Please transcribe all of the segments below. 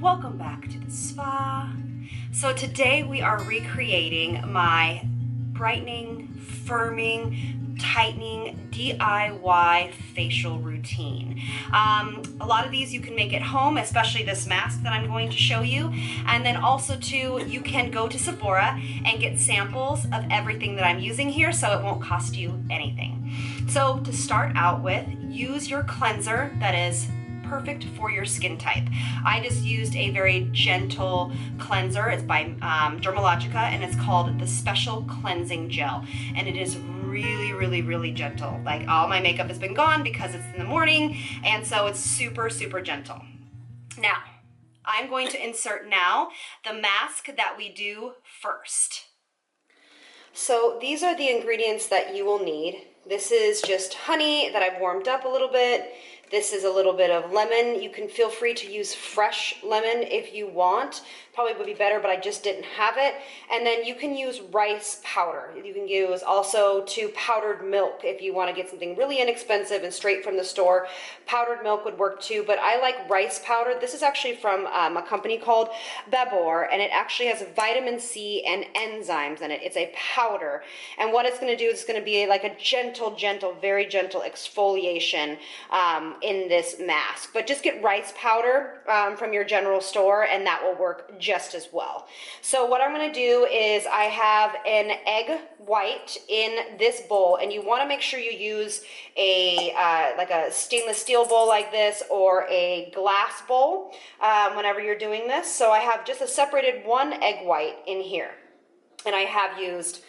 welcome back to the spa. So today we are recreating my brightening, firming, tightening DIY facial routine. A lot of these you can make at home, especially this mask that I'm going to show you. And then also too, you can go to Sephora and get samples of everything that I'm using here, so it won't cost you anything. So to start out with, use your cleanser that is perfect for your skin type. I just used a very gentle cleanser. It's by Dermalogica, and it's called the Special Cleansing Gel. And it is really gentle. Like, all my makeup has been gone because it's in the morning, and so it's super gentle. Now, I'm going to insert now the mask that we do first. So these are the ingredients that you will need. This is just honey that I've warmed up a little bit. This is a little bit of lemon. You can feel free to use fresh lemon if you want. Probably would be better, but I just didn't have it. And then you can use rice powder. You can use also powdered milk if you want to get something really inexpensive and straight from the store. Powdered milk would work too, but I like rice powder. This is actually from a company called Babor, and it actually has vitamin C and enzymes in it. It's a powder. And what it's going to do is it's going to be like a gentle, very gentle exfoliation in this mask. But just get rice powder from your general store, and that will work just as well. So what I'm going to do is I have an egg white in this bowl, and you want to make sure you use a like a stainless steel bowl like this, or a glass bowl whenever you're doing this. So I have just a separated one egg white in here, and I have used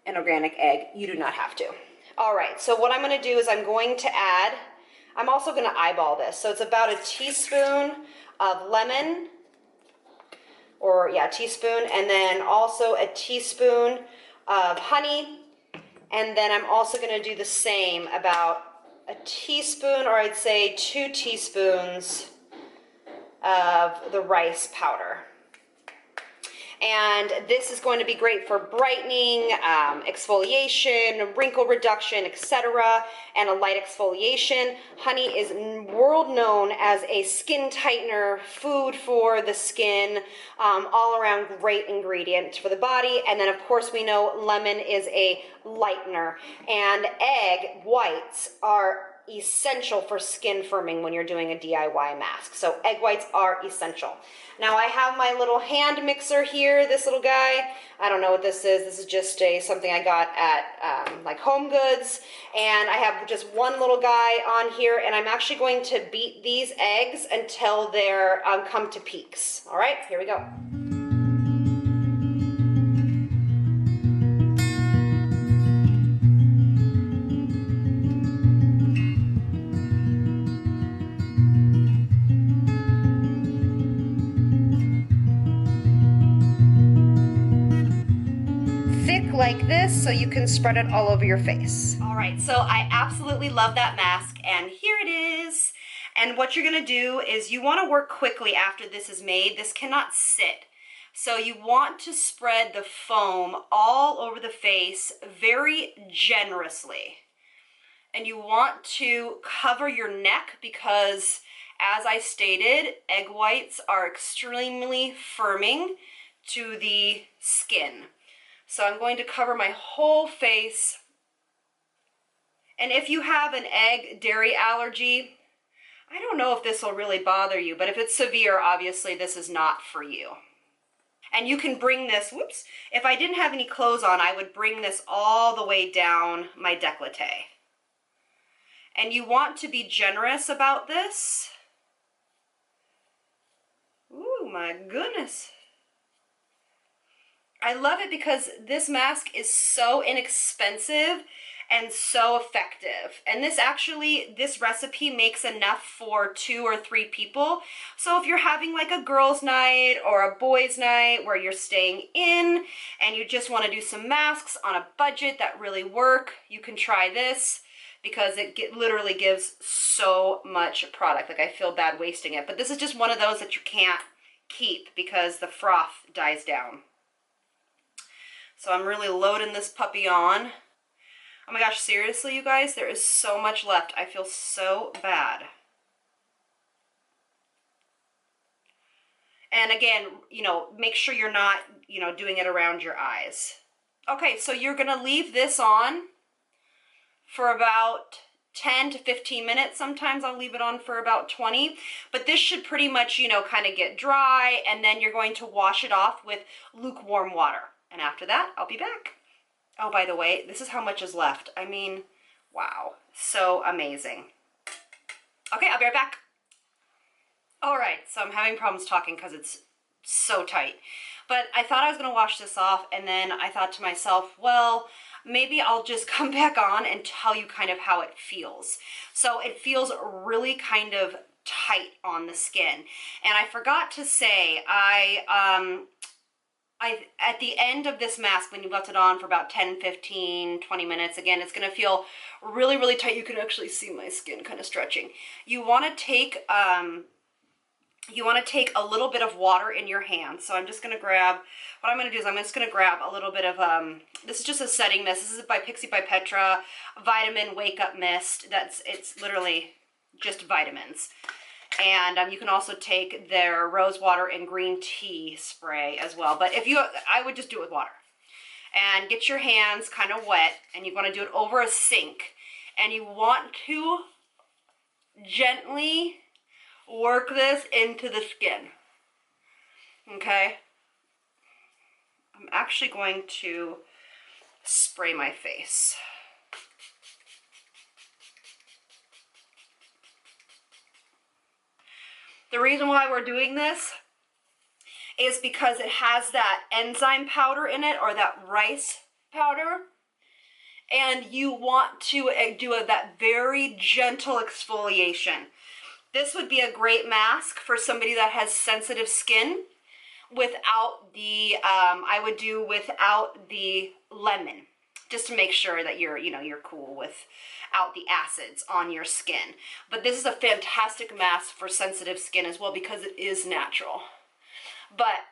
an organic egg. You do not have to. All right, so what I'm going to do is I'm going to add, I'm also going to eyeball this. So it's about a teaspoon of lemon, or yeah, teaspoon, and then also a teaspoon of honey. And then I'm also going to do the same, about a teaspoon, or I'd say 2 teaspoons of the rice powder. And this is going to be great for brightening, exfoliation, wrinkle reduction, etc., and a light exfoliation. Honey is world known as a skin tightener, food for the skin, all around great ingredient for the body. And then of course we know lemon is a lightener, and egg whites are essential for skin firming when you're doing a DIY mask. So egg whites are essential. Now I have my little hand mixer here, this little guy. I don't know what this is. This is just something I got at like Home Goods. And I have just one little guy on here, and I'm actually going to beat these eggs until they're come to peaks. All right, here we go. Like this, so you can spread it all over your face. All right, so I absolutely love that mask, and here it is. And what you're gonna do is you wanna work quickly after this is made. This cannot sit. So you want to spread the foam all over the face very generously. And you want to cover your neck because, as I stated, egg whites are extremely firming to the skin. So I'm going to cover my whole face. And if you have an egg dairy allergy, I don't know if this will really bother you, but if it's severe, obviously this is not for you. And you can bring this, whoops, if I didn't have any clothes on, I would bring this all the way down my décolleté. And you want to be generous about this. Ooh, my goodness. I love it because this mask is so inexpensive and so effective. And this recipe makes enough for 2 or 3 people. So if you're having like a girls' night or a boys' night where you're staying in and you just want to do some masks on a budget that really work, you can try this because it literally gives so much product. Like, I feel bad wasting it. But this is just one of those that you can't keep because the froth dies down. So I'm really loading this puppy on. Oh my gosh, seriously, you guys, there is so much left. I feel so bad. And again, you know, make sure you're not, you know, doing it around your eyes. Okay, so you're gonna leave this on for about 10 to 15 minutes. Sometimes I'll leave it on for about 20, but this should pretty much, you know, kind of get dry, and then you're going to wash it off with lukewarm water. And after that, I'll be back. Oh, by the way, this is how much is left. I mean, wow, so amazing. Okay, I'll be right back. All right, so I'm having problems talking because it's so tight. But I thought I was gonna wash this off, and then I thought to myself, well, maybe I'll just come back on and tell you kind of how it feels. So it feels really kind of tight on the skin. And I forgot to say, at the end of this mask, when you've left it on for about 10, 15, 20 minutes, again, it's gonna feel really, really tight. You can actually see my skin kind of stretching. You wanna take a little bit of water in your hand. So I'm just gonna grab, what I'm gonna do is I'm just gonna grab a little bit of, this is just a setting mist. This is by Pixie by Petra, Vitamin Wake Up Mist. It's literally just vitamins. And you can also take their rose water and green tea spray as well. But I would just do it with water. And get your hands kind of wet, and you wanna do it over a sink. And you want to gently work this into the skin, okay? I'm actually going to spray my face. The reason why we're doing this is because it has that enzyme powder in it, or that rice powder, and you want to do that very gentle exfoliation. This would be a great mask for somebody that has sensitive skin without the, I would do without the lemon, just to make sure that you're cool without the acids on your skin. But this is a fantastic mask for sensitive skin as well, because it is natural. But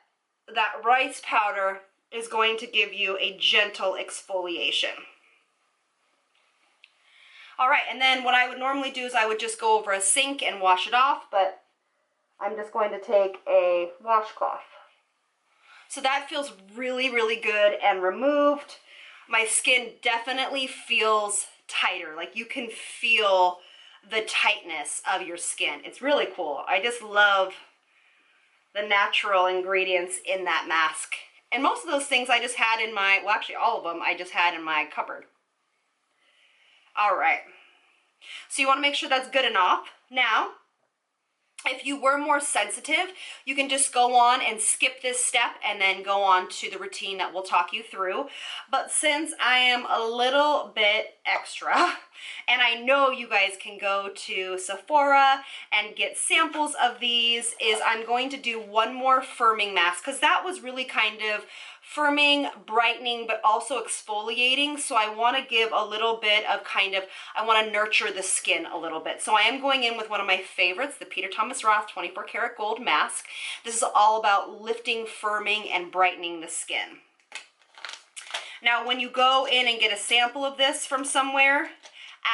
that rice powder is going to give you a gentle exfoliation. All right, and then what I would normally do is I would just go over a sink and wash it off, but I'm just going to take a washcloth. So that feels really, really good and removed. My skin definitely feels tighter. Like, you can feel the tightness of your skin. It's really cool. I just love the natural ingredients in that mask. And most of those things I just had in my, well, actually all of them I just had in my cupboard. All right, so you want to make sure that's good enough. Now, if you were more sensitive, you can just go on and skip this step and then go on to the routine that we'll talk you through. But since I am a little bit extra, and I know you guys can go to Sephora and get samples of these, is I'm going to do one more firming mask, because that was really kind of firming, brightening, but also exfoliating. So I want to give a little bit of I want to nurture the skin a little bit. So I am going in with one of my favorites, the Peter Thomas Roth 24 karat gold mask. This is all about lifting, firming, and brightening the skin. Now, when you go in and get a sample of this from somewhere,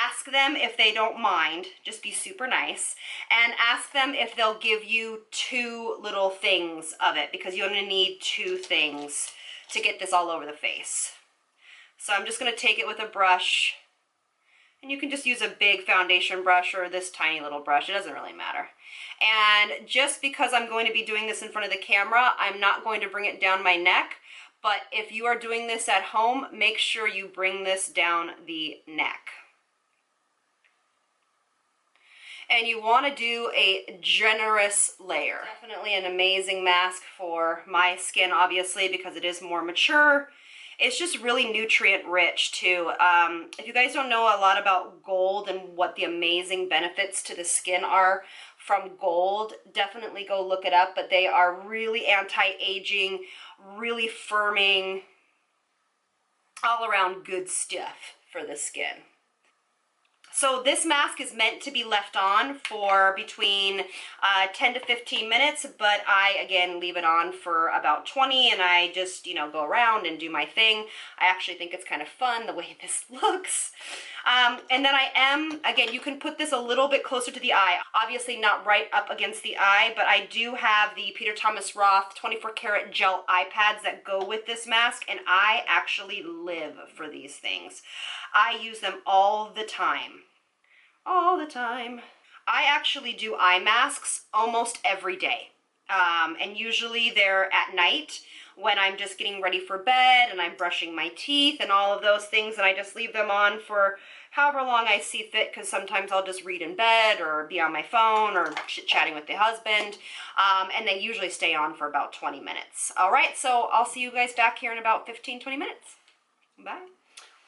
ask them if they don't mind. Just be super nice. And ask them if they'll give you 2 little things of it, because you're going to need 2 things to get this all over the face. So I'm just going to take it with a brush. And you can just use a big foundation brush or this tiny little brush. It doesn't really matter. And just because I'm going to be doing this in front of the camera, I'm not going to bring it down my neck. But if you are doing this at home, make sure you bring this down the neck. And you want to do a generous layer. Definitely an amazing mask for my skin, obviously, because it is more mature. It's just really nutrient rich too. If you guys don't know a lot about gold and what the amazing benefits to the skin are from gold, definitely go look it up. But they are really anti-aging, really firming, all around good stuff for the skin. So this mask is meant to be left on for between 10 to 15 minutes, but I, again, leave it on for about 20, and I just, you know, go around and do my thing. I actually think it's kind of fun the way this looks. And then I am, again, you can put this a little bit closer to the eye. Obviously not right up against the eye, but I do have the Peter Thomas Roth 24 karat gel eye pads that go with this mask, and I actually live for these things. I use them all the time. All the time. I actually do eye masks almost every day. And usually they're at night when I'm just getting ready for bed and I'm brushing my teeth and all of those things, and I just leave them on for however long I see fit, because sometimes I'll just read in bed or be on my phone or chit-chatting with the husband, and they usually stay on for about 20 minutes. All right, so I'll see you guys back here in about 15-20 minutes. Bye.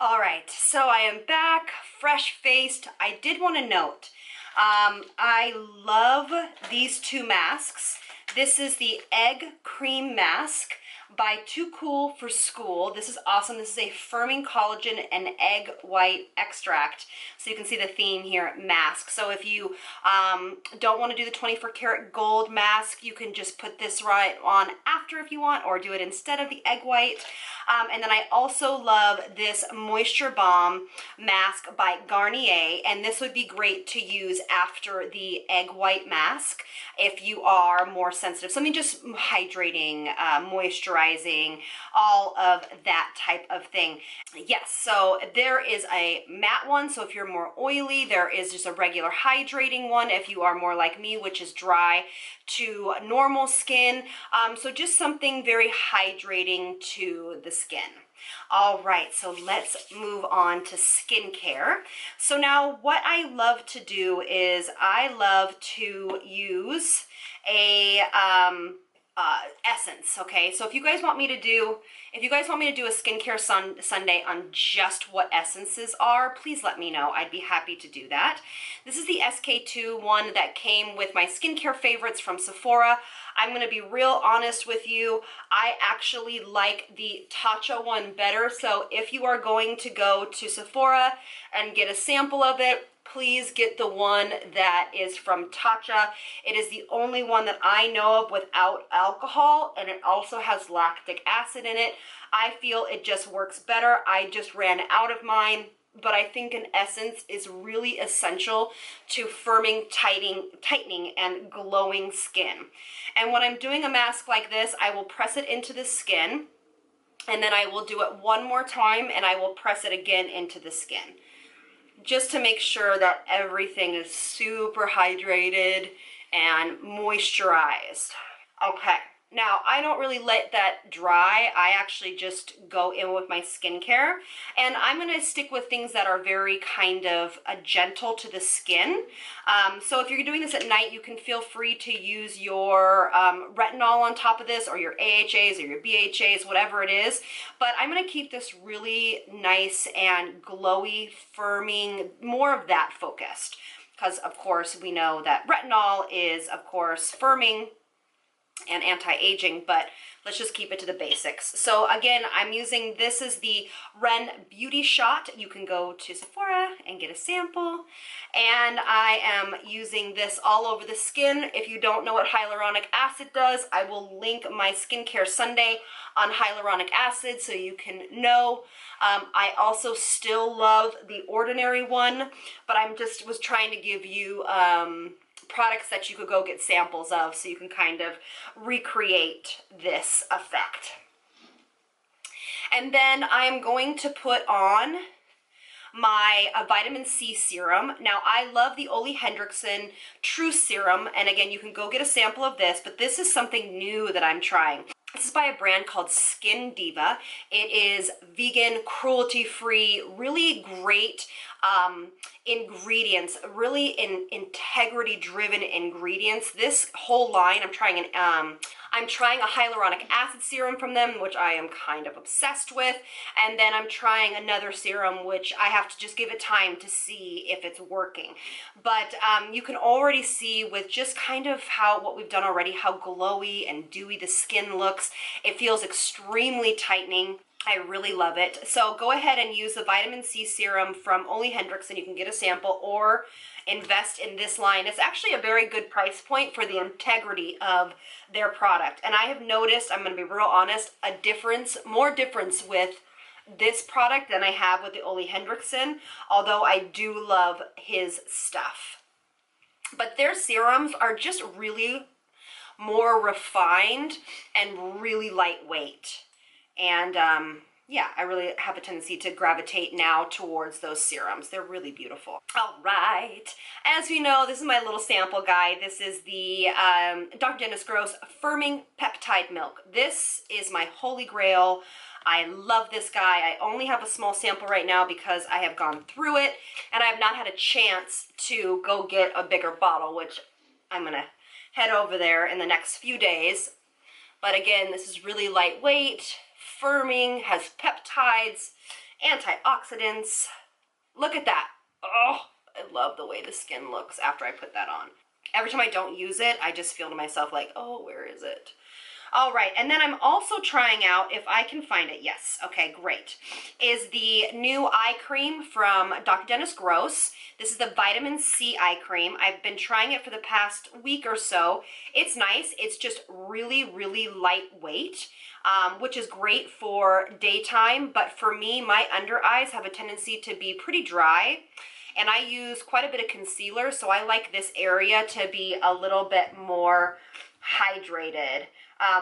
All right, so I am back, fresh-faced. I did want to note, I love these two masks. This is the Egg Cream Mask by Too Cool for School. This is awesome. This is a firming collagen and egg white extract. So you can see the theme here, mask. So if you don't want to do the 24 karat gold mask, you can just put this right on after if you want, or do it instead of the egg white. And then I also love this Moisture Balm mask by Garnier, and this would be great to use after the egg white mask if you are more sensitive. Something just hydrating, moisturizing, all of that type of thing. Yes, so there is a matte one, so if you're more oily, there is just a regular hydrating one if you are more like me, which is dry to normal skin. So just something very hydrating to the skin. All right, so let's move on to skincare. So now what I love to do is I love to use a essence. Okay, so if you guys want me to do a skincare Sunday on just what essences are, please let me know. I'd be happy to do that. This is the SK2 one that came with my skincare favorites from Sephora. I'm going to be real honest with you. I actually like the Tatcha one better. So if you are going to go to Sephora and get a sample of it, please get the one that is from Tatcha. It is the only one that I know of without alcohol, and it also has lactic acid in it. I feel it just works better. I just ran out of mine, but I think an essence is really essential to firming, tightening, and glowing skin. And when I'm doing a mask like this, I will press it into the skin, and then I will do it one more time, and I will press it again into the skin, just to make sure that everything is super hydrated and moisturized. Okay, now I don't really let that dry. I actually just go in with my skincare, and I'm gonna stick with things that are very kind of gentle to the skin. So if you're doing this at night, you can feel free to use your retinol on top of this, or your AHAs or your BHAs, whatever it is. But I'm gonna keep this really nice and glowy, firming, more of that focused. Because of course we know that retinol is of course firming and anti-aging, but let's just keep it to the basics. So again, I'm using, this is the Ren Beauty Shot. You can go to Sephora and get a sample. And I am using this all over the skin. If you don't know what hyaluronic acid does, I will link my skincare Sunday on hyaluronic acid so you can know. I also still love the Ordinary one, but I'm just was trying to give you products that you could go get samples of so you can kind of recreate this effect. And then I'm going to put on my vitamin C serum. Now I love the Ole Hendrickson True Serum, and again you can go get a sample of this, but this is something new that I'm trying. This is by a brand called Skin Diva. It is vegan, cruelty-free, really great ingredients, integrity-driven ingredients. This whole line, I'm I'm trying a hyaluronic acid serum from them, which I am kind of obsessed with. And then I'm trying another serum, which I have to just give it time to see if it's working. But you can already see with just kind of what we've done already, how glowy and dewy the skin looks. It feels extremely tightening. I really love it. So go ahead and use the vitamin C serum from Ole Hendriksen. You can get a sample or invest in this line. It's actually a very good price point for the integrity of their product. And I have noticed, I'm going to be real honest, more difference with this product than I have with the Ole Hendriksen, although I do love his stuff. But their serums are just really more refined and really lightweight. And yeah, I really have a tendency to gravitate now towards those serums. They're really beautiful. All right, as you know, this is my little sample guide. This is the Dr. Dennis Gross Firming Peptide Milk. This is my holy grail. I love this guy. I only have a small sample right now because I have gone through it and I have not had a chance to go get a bigger bottle, which I'm gonna head over there in the next few days. But again, this is really lightweight, firming, has peptides, antioxidants. Look at that. Oh, I love the way the skin looks after I put that on. Every time I don't use it, I just feel to myself like, oh, where is it? All right, and then I'm also trying out, if I can find it, yes, okay, great, is the new eye cream from Dr. Dennis Gross. This is the Vitamin C eye cream. I've been trying it for the past week or so. It's nice. It's just really, really lightweight, which is great for daytime, but for me, my under eyes have a tendency to be pretty dry, and I use quite a bit of concealer, so I like this area to be a little bit more hydrated.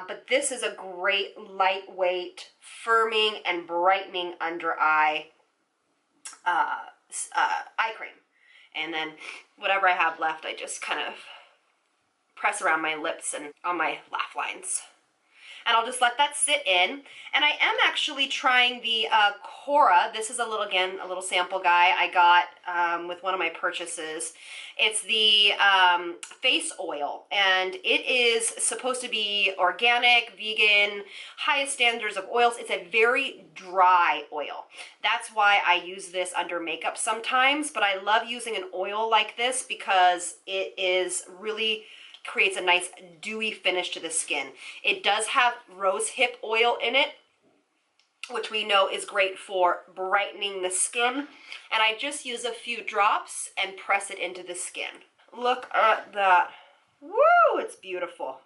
But this is a great lightweight firming and brightening under eye eye cream. And then whatever I have left, I just kind of press around my lips and on my laugh lines. And I'll just let that sit in. And I am actually trying the Cora. This is a little sample guy I got with one of my purchases. It's the face oil, and it is supposed to be organic, vegan, highest standards of oils. It's a very dry oil. That's why I use this under makeup sometimes, but I love using an oil like this because it is really creates a nice dewy finish to the skin. It does have rose hip oil in it, which we know is great for brightening the skin. And I just use a few drops and press it into the skin. Look at that. Woo, it's beautiful.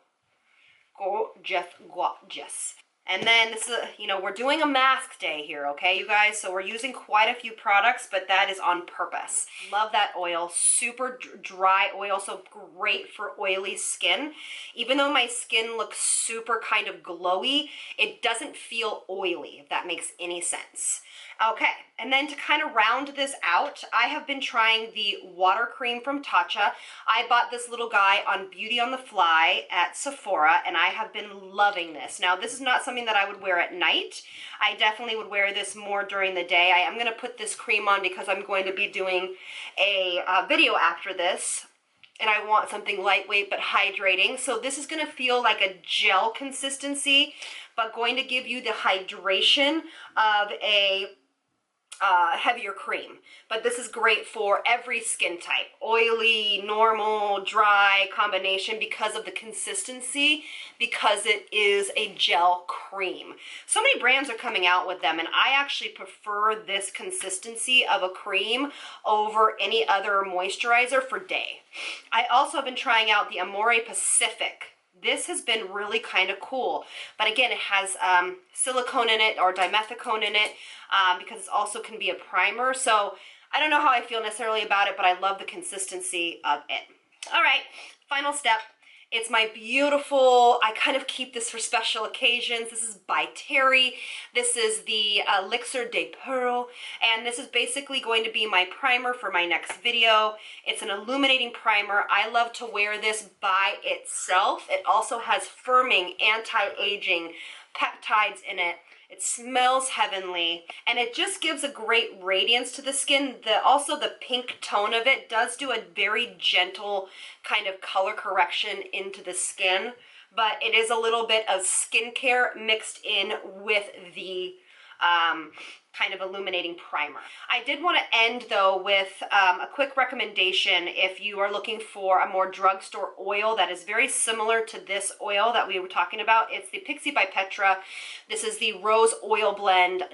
Gorgeous, gorgeous. And then this is, we're doing a mask day here, okay, you guys? So we're using quite a few products, but that is on purpose. Love that oil, super dry oil, so great for oily skin. Even though my skin looks super kind of glowy, it doesn't feel oily, if that makes any sense. Okay, and then to kind of round this out, I have been trying the water cream from Tatcha. I bought this little guy on Beauty on the Fly at Sephora, and I have been loving this. Now, this is not something that I would wear at night. I definitely would wear this more during the day. I am going to put this cream on because I'm going to be doing a video after this, and I want something lightweight but hydrating. So this is going to feel like a gel consistency, but going to give you the hydration of a heavier cream. But this is great for every skin type, oily, normal, dry combination, because of the consistency, because it is a gel cream. So many brands are coming out with them, and I actually prefer this consistency of a cream over any other moisturizer for day. I also have been trying out the Amore Pacific. This has been really kind of cool, but again, it has silicone in it or dimethicone in it because it also can be a primer. So I don't know how I feel necessarily about it, but I love the consistency of it. All right, final step. It's my beautiful, I kind of keep this for special occasions. This is by Terry. This is the Elixir de Pearl, and this is basically going to be my primer for my next video. It's an illuminating primer. I love to wear this by itself. It also has firming, anti-aging peptides in it. It smells heavenly, and it just gives a great radiance to the skin. Also the pink tone of it does do a very gentle kind of color correction into the skin but it is a little bit of skincare mixed in with the kind of illuminating primer. I did want to end though with a quick recommendation if you are looking for a more drugstore oil that is very similar to this oil that we were talking about. It's the Pixie by Petra. This is the Rose Oil Blend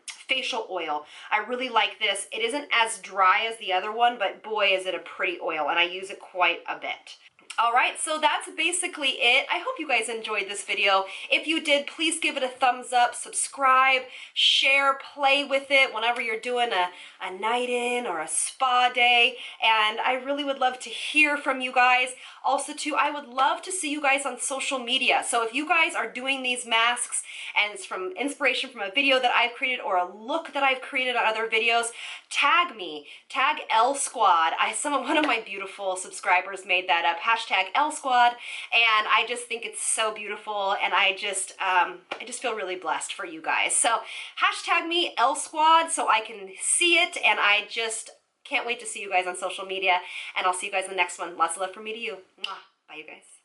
facial oil. I really like this. It isn't as dry as the other one, but boy is it a pretty oil, and I use it quite a bit. All right, so that's basically it. I hope you guys enjoyed this video. If you did, please give it a thumbs up, subscribe, share, play with it whenever you're doing a night in or a spa day. And I really would love to hear from you guys. Also, too, I would love to see you guys on social media. So if you guys are doing these masks and it's from inspiration from a video that I've created or a look that I've created on other videos, tag me, tag Elle Squad. One of my beautiful subscribers made that up, hashtag Elle Squad, and I just think it's so beautiful, and I just feel really blessed for you guys. So hashtag me, Elle Squad, so I can see it, and I just can't wait to see you guys on social media, and I'll see you guys in the next one. Lots of love from me to you. Mwah. Bye, you guys.